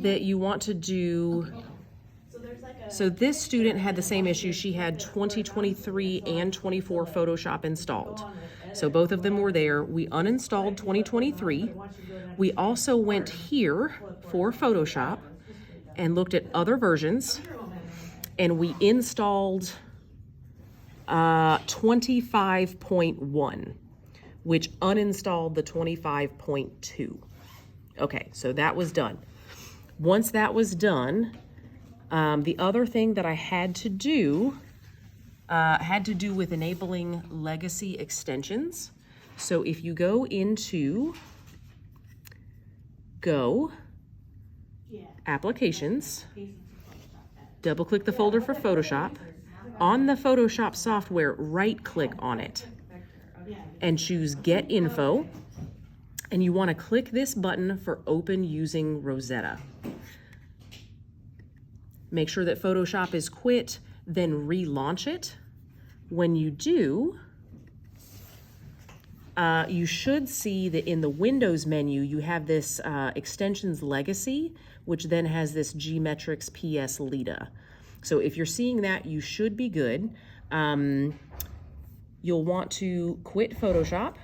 that you want to do, so this student had the same issue. She had 2023 and 24 Photoshop installed. So both of them were there. We uninstalled 2023. We also went here for Photoshop and looked at other versions, and we installed 25.1, which uninstalled the 25.2. Okay, so that was done. Once that was done, the other thing that I had to do with enabling legacy extensions. So if you go into Applications, double click the folder for Photoshop. On the Photoshop software, right click on it and choose Get Info. And you want to click this button for Open using Rosetta. Make sure that Photoshop is quit, then relaunch it. When you do, you should see that in the Windows menu, you have this Extensions Legacy, which then has this Gmetrix PS Lita. So if you're seeing that, you should be good. You'll want to quit Photoshop.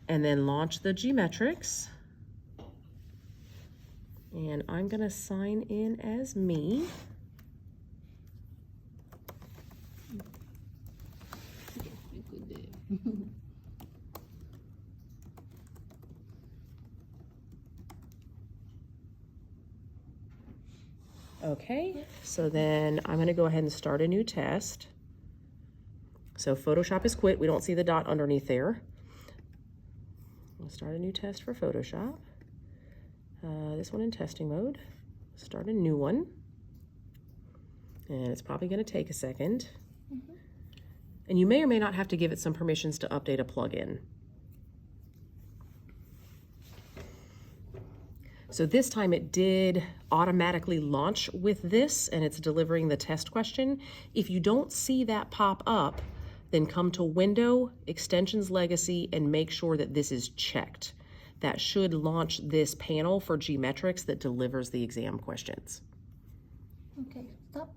And then launch the Gmetrix. And I'm gonna sign in as me. Okay, so then I'm gonna go ahead and start a new test. So Photoshop is quit. We don't see the dot underneath there. We'll start a new test for Photoshop. This one in testing mode. Start a new one. And it's probably going to take a second. And you may or may not have to give it some permissions to update a plugin. So this time it did automatically launch with this, and it's delivering the test question. If you don't see that pop up, then come to Window, Extensions Legacy, and make sure that this is checked. That should launch this panel for Gmetrix that delivers the exam questions. Okay, stop.